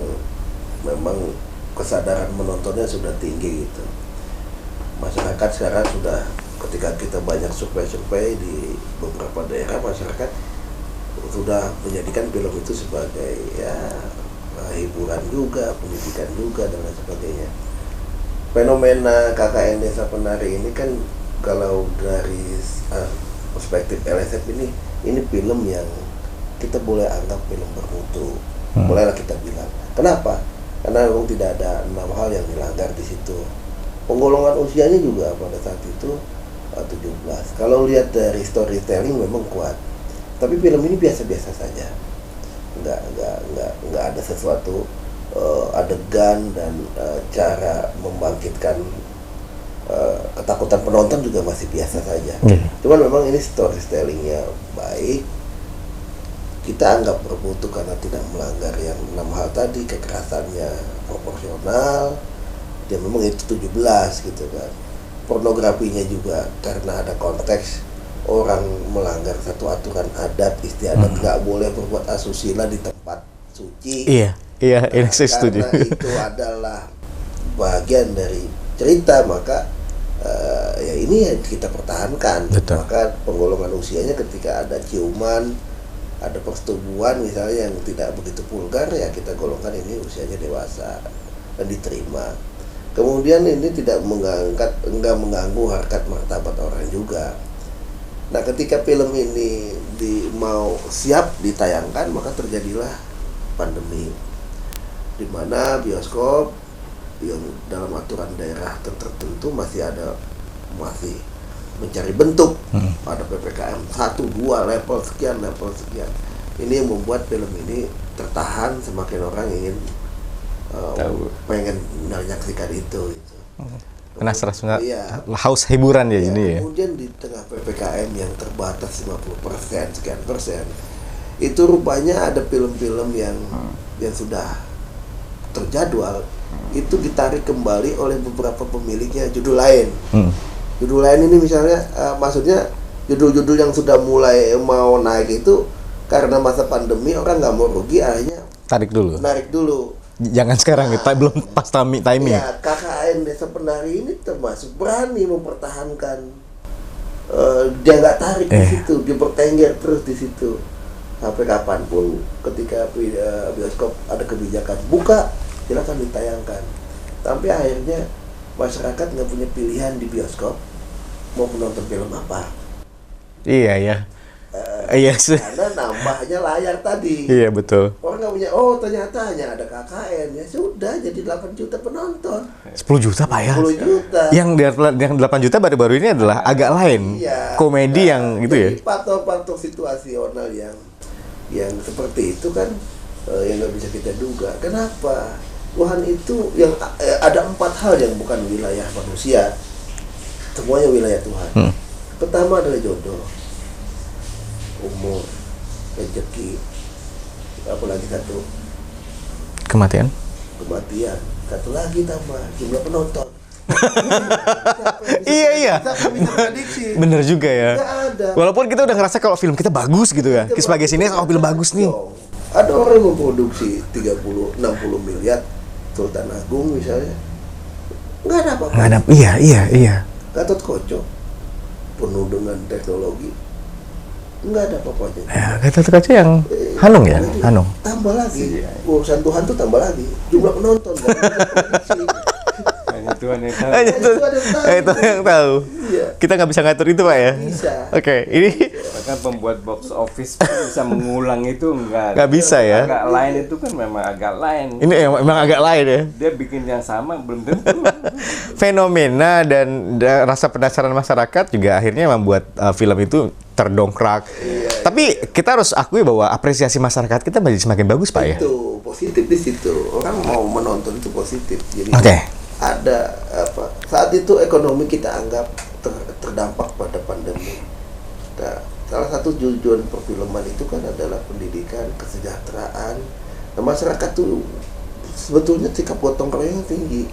memang kesadaran menontonnya sudah tinggi gitu. Masyarakat sekarang sudah, ketika kita banyak survei-survei di beberapa daerah, masyarakat sudah menjadikan film itu sebagai ya hiburan juga, pendidikan juga dan lain sebagainya. Fenomena KKN Desa Penari ini kan kalau dari perspektif LSF ini film yang kita boleh anggap film bermutu. Bolehlah kita bilang. Kenapa? Karena memang tidak ada 6 hal yang dilanggar di situ. Penggolongan usianya juga pada saat itu 17. Kalau lihat dari storytelling memang kuat. Tapi film ini biasa-biasa saja. Nggak ada sesuatu adegan dan cara membangkitkan ketakutan penonton juga masih biasa saja. Cuman memang ini storytellingnya baik. Kita anggap bermutu karena tidak melanggar yang 6 hal tadi, kekerasannya proporsional, dan memang itu 17 gitu kan. Pornografinya juga karena ada konteks orang melanggar satu aturan adat istiadat, nggak boleh berbuat asusila di tempat suci. Iya, ini saya setuju. Karena itu adalah bagian dari cerita, maka ya ini yang kita pertahankan. Betul. Maka penggolongan usianya ketika ada ciuman, ada persetubuhan misalnya yang tidak begitu vulgar, ya kita golongkan ini usianya dewasa dan diterima. Kemudian ini tidak enggak mengganggu harkat martabat orang juga. Nah, ketika film ini mau siap ditayangkan, maka terjadilah pandemi, di mana bioskop yang dalam aturan daerah tertentu masih mencari bentuk. Ada PPKM 1, 2, level sekian. Ini yang membuat film ini tertahan, semakin orang ingin pengen menyaksikan itu. Penasaran, Iya. haus hiburan ya, ini ya. Kemudian di tengah PPKM yang terbatas 50% sekian persen, itu rupanya ada film-film yang sudah terjadwal, itu ditarik kembali oleh beberapa pemiliknya judul lain. Judul lain ini misalnya maksudnya judul-judul yang sudah mulai mau naik itu karena masa pandemi orang nggak mau rugi, akhirnya narik dulu. Jangan sekarang, belum pas timing. Ya, KKN Desa Penari ini termasuk berani mempertahankan. Dia nggak tarik di situ, dia bertengger terus di situ sampai kapanpun. Ketika bioskop ada kebijakan buka, silakan ditayangkan. Tapi akhirnya masyarakat nggak punya pilihan di bioskop mau menonton film apa. Iya. Karena nambahnya layar tadi. Iya, betul. Orang nggak punya, ternyata hanya ada KKN, ya sudah jadi 8 juta penonton. 10 juta Pak ya? 10 juta. Yang 8 juta baru-baru ini adalah agak lain. Iya. Komedi yang gitu ya? Faktor-faktor situasional yang seperti itu kan yang nggak bisa kita duga. Kenapa? Tuhan itu yang ada 4 hal yang bukan wilayah manusia, semuanya wilayah Tuhan. Pertama adalah jodoh, umur, rezeki, apalagi satu, Kematian. satu lagi tambah jumlah penonton. Iya. Siapa bisa prediksi? Bener juga ya. Nggak ada. Walaupun kita udah ngerasa kalau film kita bagus gitu ya. Sebagai sini, film bagus nih. Ada orang yang memproduksi 30-60 miliar Sultan Agung misalnya, nggak ada apa-apa. Iya. Gatot Kaca penuh dengan teknologi, nggak ada apa-apanya. Ya, kata yang Hanung ya? Hanung. Tambah lagi, urusan Tuhan tuh tambah lagi, jumlah penonton. Hanya Tuhan yang tahu. Itu yang tahu. Iya. Kita nggak bisa ngatur itu Pak ya? Bisa. Oke, ini Bahkan pembuat box office pun bisa mengulang itu nggak bisa ya? Agak lain itu kan memang agak lain. Ini memang agak lain ya. Dia bikin yang sama belum tentu. Fenomena dan rasa penasaran masyarakat juga akhirnya membuat film itu terdongkrak. Tapi kita harus akui bahwa apresiasi masyarakat kita menjadi semakin bagus Pak ya. Itu positif di situ. Orang mau menonton itu positif. Jadi ada apa? Saat itu ekonomi kita anggap terdampak pada pandemi. Nah, salah satu tujuan perfilman itu kan adalah pendidikan, kesejahteraan. Nah, masyarakat tuh sebetulnya sikap gotong royong tinggi.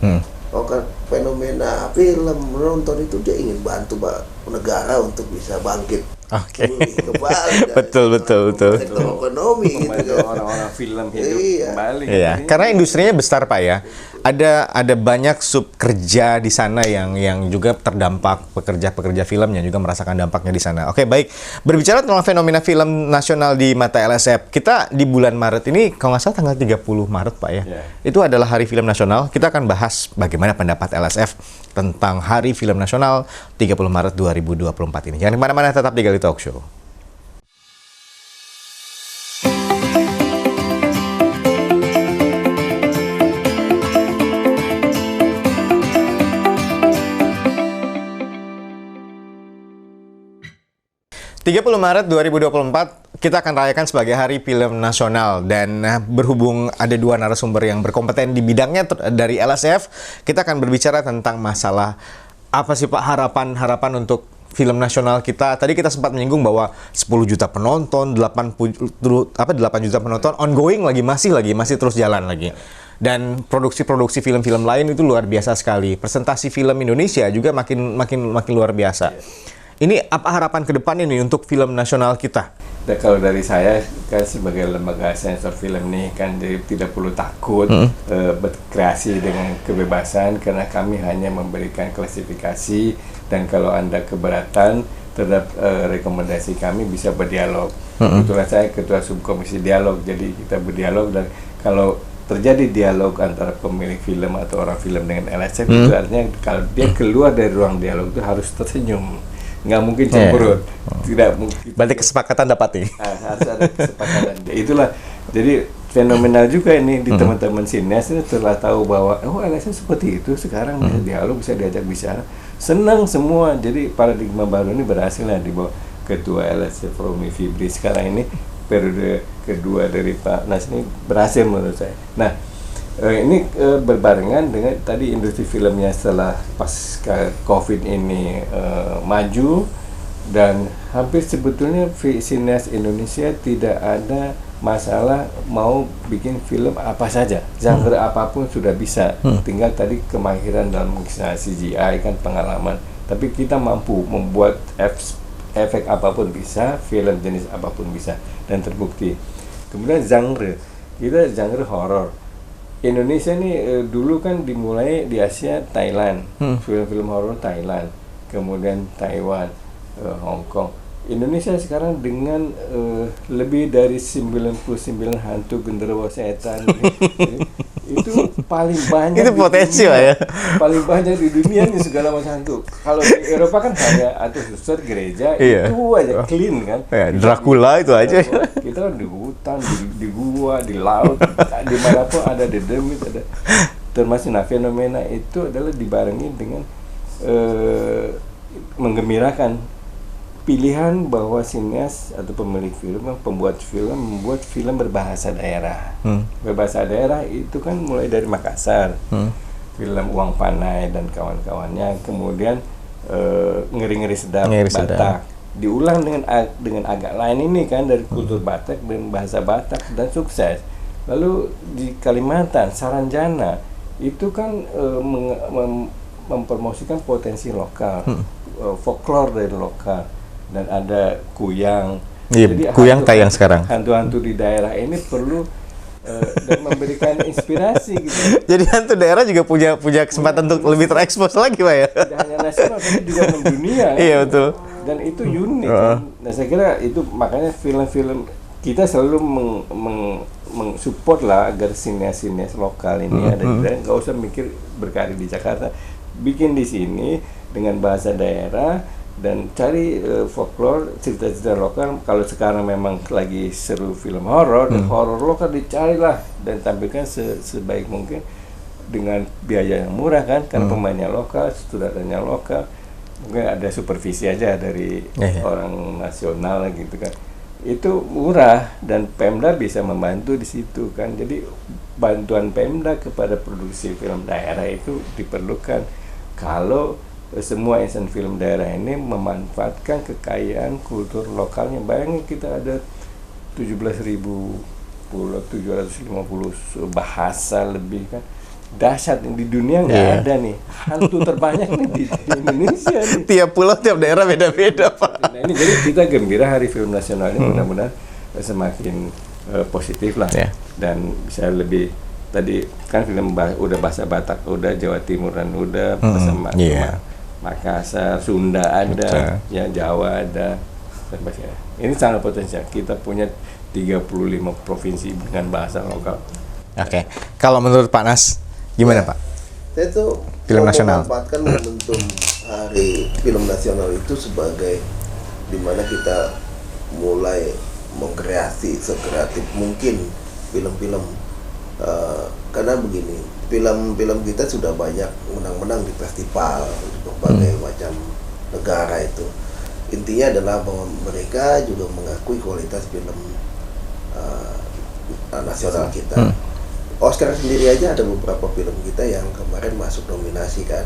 Oh kan fenomena film menonton itu dia ingin bantu negara untuk bisa bangkit Oke. kembali dari Betul. sektor ekonomi gitu Membantu kan. orang-orang film hidup Iya. kembali. Iya, Jadi, karena industrinya besar Pak ya. Ada banyak sub kerja di sana yang juga terdampak, pekerja-pekerja film yang juga merasakan dampaknya di sana. Oke, baik. Berbicara tentang fenomena film nasional di mata LSF, kita di bulan Maret ini kalau nggak salah tanggal 30 Maret Pak ya. Iya. Itu adalah Hari Film Nasional. Kita akan bahas bagaimana pendapat LSF tentang Hari Film Nasional 30 Maret 2024 ini. Jangan kemana-mana, tetap di Gali Talk Show. Tiga 30 Maret 2024 kita akan rayakan sebagai Hari Film Nasional, dan berhubung ada dua narasumber yang berkompeten di bidangnya dari LSF, kita akan berbicara tentang masalah apa sih Pak harapan untuk film nasional kita. Tadi kita sempat menyinggung bahwa 10 juta penonton, 8 juta penonton ongoing masih terus jalan lagi. Dan produksi-produksi film-film lain itu luar biasa sekali. Presentasi film Indonesia juga makin luar biasa. Ini apa harapan ke depan ini untuk film nasional kita? Dan kalau dari saya kan sebagai lembaga sensor film nih kan, jadi tidak perlu takut berkreasi dengan kebebasan, karena kami hanya memberikan klasifikasi, dan kalau Anda keberatan terhadap rekomendasi kami bisa berdialog. Kebetulan saya ketua subkomisi dialog, jadi kita berdialog, dan kalau terjadi dialog antara pemilik film atau orang film dengan LSF, itu artinya kalau dia keluar dari ruang dialog itu harus tersenyum. Nggak mungkin cemberut, tidak mungkin. Berarti kesepakatan dapat nih. Harus ada kesepakatan. Itulah, jadi fenomenal juga ini di teman-teman sinias ini setelah tahu bahwa LSF seperti itu sekarang bisa dialog, bisa diajak bicara, senang semua. Jadi paradigma baru ini berhasil lah di bawah ketua LSF Romi Fibri sekarang ini, periode kedua dari Pak Nas ini berhasil menurut saya. Nah, ini berbarengan dengan tadi industri filmnya setelah pasca COVID ini maju, dan hampir sebetulnya sineas Indonesia tidak ada masalah mau bikin film apa saja, genre apapun sudah bisa. Tinggal tadi kemahiran dalam menggunakan CGI kan, pengalaman. Tapi kita mampu membuat efek apapun bisa, film jenis apapun bisa, dan terbukti. Kemudian genre, kita genre horor. Indonesia nih dulu kan dimulai di Asia, Thailand, film-film horor Thailand, kemudian Taiwan, Hong Kong. Indonesia sekarang dengan lebih dari 99 hantu genderuwo setan, itu paling banyak. Itu potensi dunia, lah ya. paling banyak di dunia nih segala macam hantu. Kalau di Eropa kan hanya hantu suster, gereja, Iya. itu aja clean kan. Ya, Dracula itu aja. Kita kan di hutan, di gua, di laut, dimanapun ada dedemit, ada. Termasuk fenomena itu adalah dibarengi dengan menggembirakan pilihan bahwa sineas atau pemilik film, pembuat film membuat film berbahasa daerah. Berbahasa daerah itu kan mulai dari Makassar, film Uang Panai dan kawan-kawannya, kemudian Ngeri-Ngeri Sedap, Batak. Diulang dengan agak lain ini kan, dari kultur Batak dan bahasa Batak, dan sukses. Lalu di Kalimantan, Saranjana itu kan mempromosikan potensi lokal, folklore dari lokal, dan ada kuyang. Iya, Jadi kuyang tayang sekarang. Hantu-hantu di daerah ini perlu dan memberikan inspirasi gitu. Jadi hantu daerah juga punya kesempatan untuk lebih terekspos lagi Pak ya. Tidak hanya nasional tapi juga mendunia. Iya betul. Dan itu unik kan? Nah saya kira itu makanya film-film kita selalu mensupport lah agar sineas-sineas lokal ini ada, dan nggak usah mikir berkarya di Jakarta, bikin di sini dengan bahasa daerah dan cari folklore, cerita-cerita lokal. Kalau sekarang memang lagi seru film horor, dan horor lokal dicarilah dan tampilkan sebaik mungkin dengan biaya yang murah kan, karena pemainnya lokal, sutradaranya lokal. Mungkin ada supervisi aja dari orang nasional gitu kan. Itu murah, dan Pemda bisa membantu di situ kan. Jadi bantuan Pemda kepada produksi film daerah itu diperlukan kalau semua insan film daerah ini memanfaatkan kekayaan kultur lokalnya. Bayangin kita ada 17.000 pulau, 750 bahasa lebih kan. dahsyat di dunia nggak ada nih, hantu terbanyak nih di Indonesia nih. Tiap pulau, tiap daerah beda-beda, Pak. Nah ini jadi kita gembira Hari Film Nasional ini mudah-mudahan semakin positif lah, dan bisa lebih. Tadi kan film udah bahasa Batak, udah Jawa Timuran, udah bahasa Makassar, Sunda ada, ya Jawa ada, dan bahasa. Ini sangat potensial. Kita punya 35 provinsi dengan bahasa lokal. Oke. Kalau menurut Pak Nas, gimana Pak? Saya tuh Film nasional. memanfaatkan momentum Hari Film Nasional itu sebagai dimana kita mulai mengkreasi sekreatif mungkin film-film. Karena begini, film-film kita sudah banyak menang-menang di festival di berbagai macam negara itu. Intinya adalah bahwa mereka juga mengakui kualitas film nasional kita. Oscar sendiri aja ada beberapa film kita yang kemarin masuk nominasi kan,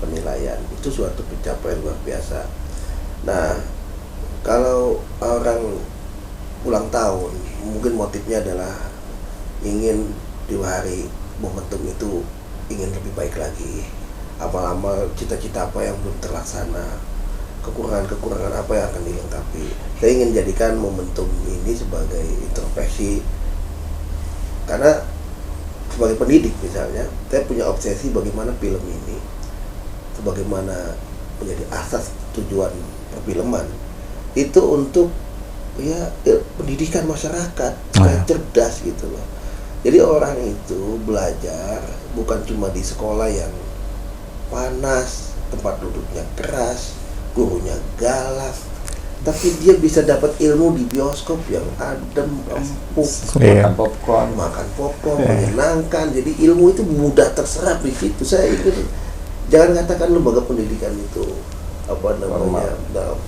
penilaian. Itu suatu pencapaian luar biasa. Nah, kalau orang ulang tahun, mungkin motifnya adalah ingin di hari momentum itu ingin lebih baik lagi, amal-amal cita-cita apa yang belum terlaksana, kekurangan-kekurangan apa yang akan dilengkapi. Saya ingin jadikan momentum ini sebagai introspeksi, karena sebagai pendidik misalnya, saya punya obsesi bagaimana film ini sebagaimana menjadi asas tujuan perfilman itu untuk pendidikan masyarakat supaya cerdas gitu loh. Jadi orang itu belajar bukan cuma di sekolah yang panas, tempat duduknya keras, gurunya galak, tapi dia bisa dapat ilmu di bioskop yang adem, empuk, makan popcorn, menyenangkan. Jadi ilmu itu mudah terserap di situ. Saya ingin, jangan katakan lembaga pendidikan itu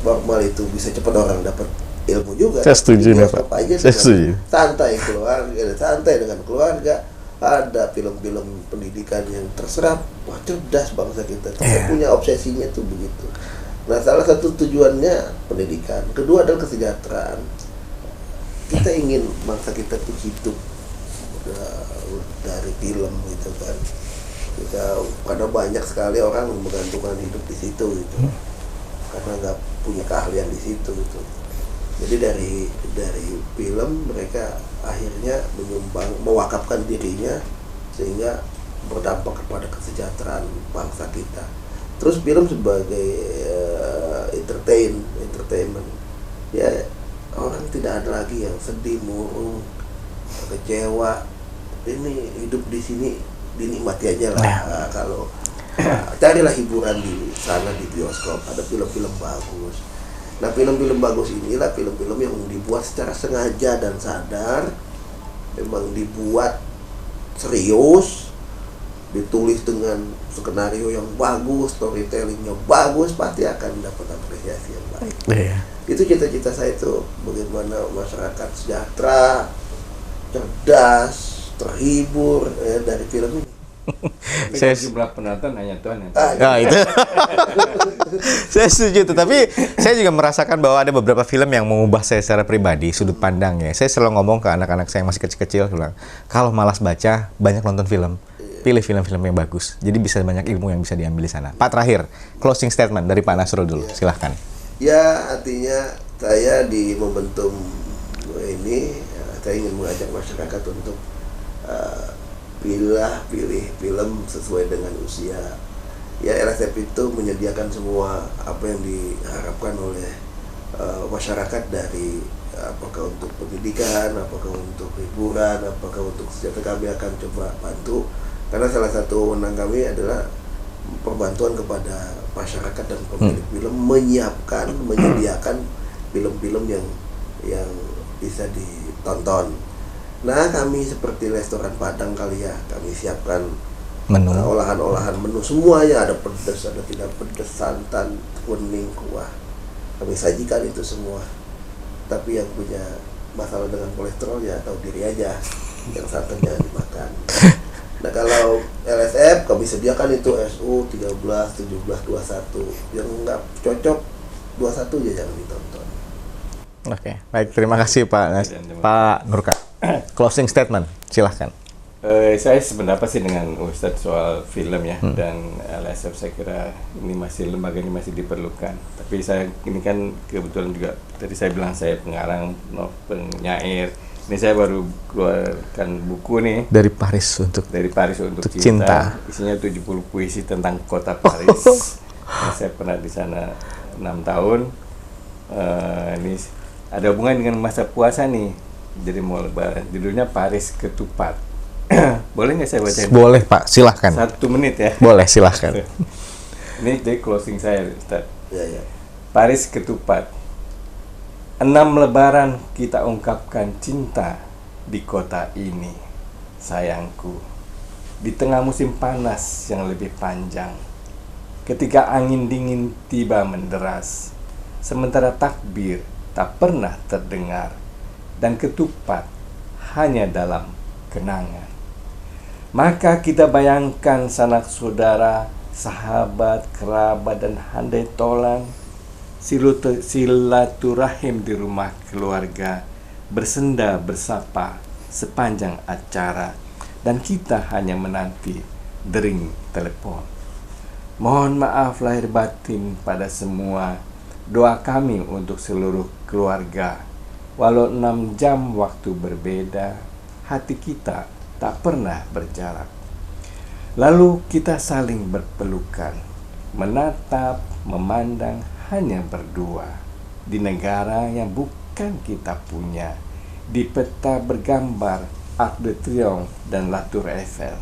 formal itu bisa cepat orang dapat ilmu juga. Saya setuju nih Pak. Saya setuju. Santai dengan keluarga, ada film-film pendidikan yang terserap. Wah, cerdas bangsa kita. Kita punya obsesinya tuh begitu. Nah, salah satu tujuannya pendidikan. Kedua adalah kesejahteraan. Kita ingin bangsa kita tuh hidup dari film gitu kan. Karena banyak sekali orang menggantungkan hidup di situ gitu. Karena nggak punya keahlian di situ gitu. Jadi dari film mereka akhirnya mewakafkan dirinya sehingga berdampak kepada kesejahteraan bangsa kita. Terus film sebagai entertainment, ya orang tidak ada lagi yang sedih, murung, kecewa. Ini hidup di sini dinikmati aja lah. Kalau carilah hiburan di sana di bioskop, ada film-film bagus. Nah, film-film bagus inilah film-film yang dibuat secara sengaja dan sadar, memang dibuat serius, ditulis dengan skenario yang bagus, storytellingnya bagus, pasti akan dapat apresiasi yang baik. Itu cita-cita saya itu, bagaimana masyarakat sejahtera, cerdas, terhibur dari film ini. Saya jumlah penonton hanya Tuhan yang tahu. Nah, itu. Saya setuju tuh, tapi saya juga merasakan bahwa ada beberapa film yang mengubah saya secara pribadi, sudut pandangnya. Saya selalu ngomong ke anak-anak saya yang masih kecil-kecil, bilang, kalau malas baca, banyak nonton film. Pilih film-film yang bagus. Jadi bisa banyak ilmu yang bisa diambil di sana. Pak, terakhir, closing statement dari Pak Nasrul dulu. Silahkan. Ya, artinya saya di momentum ini, saya ingin mengajak masyarakat untuk pilih film sesuai dengan usia. Ya, LSF itu menyediakan semua apa yang diharapkan oleh masyarakat, dari apakah untuk pendidikan, apakah untuk hiburan, apakah untuk kesejahteraan. Kami akan coba bantu, karena salah satu wewenang kami adalah perbantuan kepada masyarakat dan pemilik film menyediakan film-film yang bisa ditonton. Nah, kami seperti restoran Padang kali ya, kami siapkan menu, olahan-olahan menu semuanya, ada pedas, ada tidak pedas, santan, kuning, kuah. Kami sajikan itu semua. Tapi yang punya masalah dengan kolesterol ya tahu diri aja, yang santan jangan dimakan. Nah, kalau LSF kami sediakan itu SU 13, 17, 21. Yang nggak cocok 21 aja jangan ditonton. Oke, baik, terima kasih Pak Nurka. Closing statement, silahkan. Saya sependapat sih dengan Ustadz soal film ya, dan LSF saya kira ini lembaga ini masih diperlukan. Tapi saya ini kan kebetulan juga tadi saya bilang saya pengarang, penyair. Ini saya baru keluarkan buku nih Dari Paris untuk Cinta. Isinya 70 puisi tentang kota Paris. Nah, saya pernah di sana 6 tahun. Ini ada hubungan dengan masa puasa nih. Jadi mau lebaran. Judulnya Paris Ketupat. Boleh nggak saya bacain? Boleh Pak, silahkan. 1 menit ya. Boleh, silahkan. Ini jadi closing saya, Ustaz. Ya. Paris Ketupat. 6 lebaran kita ungkapkan cinta di kota ini, sayangku. Di tengah musim panas yang lebih panjang, ketika angin dingin tiba menderas, sementara takbir tak pernah terdengar, dan ketupat hanya dalam kenangan. Maka kita bayangkan sanak saudara, sahabat, kerabat, dan handai tolan, silaturahim di rumah keluarga, bersenda bersapa sepanjang acara, dan kita hanya menanti dering telepon. Mohon maaf lahir batin pada semua, doa kami untuk seluruh keluarga. Walau 6 jam waktu berbeda, hati kita tak pernah berjarak. Lalu kita saling berpelukan, menatap, memandang, hanya berdua di negara yang bukan kita punya, di peta bergambar Arc de Triomphe dan La Tour Eiffel.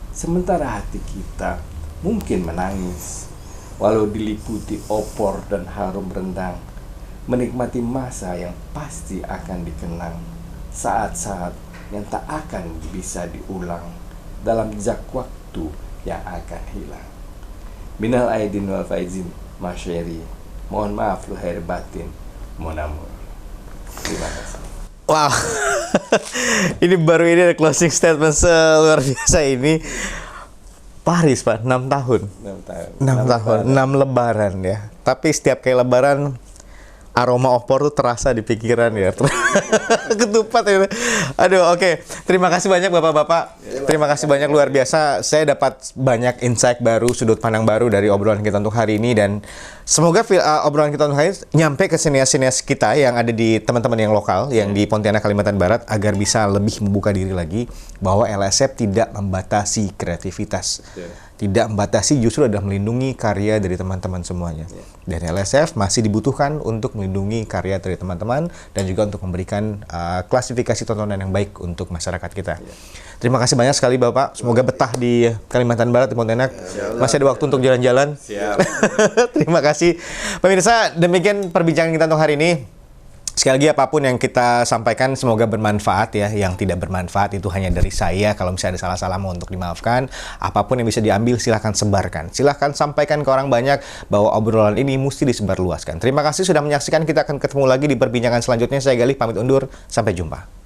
Sementara hati kita mungkin menangis, walau diliputi opor dan harum rendang, menikmati masa yang pasti akan dikenang, saat-saat yang tak akan bisa diulang dalam jejak waktu yang akan hilang. Minal aidin wal faizin, masyari. Mohon maaf lahir batin, mon amour. Terima kasih. Wow, ini ada closing statement luar biasa ini. Paris Pak, 6 tahun. 6 tahun, 6 lebaran ya. Tapi setiap kali lebaran aroma opor tuh terasa di pikiran ya. Ketupat ya. Aduh, oke. Terima kasih banyak Bapak-bapak. Terima kasih banyak, luar biasa. Saya dapat banyak insight baru, sudut pandang baru dari obrolan kita untuk hari ini, dan semoga obrolan kita untuk hari ini nyampe ke sinias-sinias kita yang ada di teman-teman yang lokal, yang di Pontianak, Kalimantan Barat, agar bisa lebih membuka diri lagi bahwa LSF tidak membatasi kreativitas. Tidak membatasi, justru adalah melindungi karya dari teman-teman semuanya. Dan LSF masih dibutuhkan untuk melindungi karya dari teman-teman dan juga untuk memberikan klasifikasi tontonan yang baik untuk masyarakat kita. Terima kasih banyak sekali Bapak. Semoga betah di Kalimantan Barat, di Pontianak. Masih ada waktu untuk jalan-jalan. Terima kasih. Pemirsa, demikian perbincangan kita untuk hari ini. Sekali lagi, apapun yang kita sampaikan semoga bermanfaat ya. Yang tidak bermanfaat itu hanya dari saya. Kalau misalnya ada salah-salah, mohon untuk dimaafkan. Apapun yang bisa diambil silahkan sebarkan. Silahkan sampaikan ke orang banyak bahwa obrolan ini mesti disebarluaskan. Terima kasih sudah menyaksikan. Kita akan ketemu lagi di perbincangan selanjutnya. Saya Galih pamit undur. Sampai jumpa.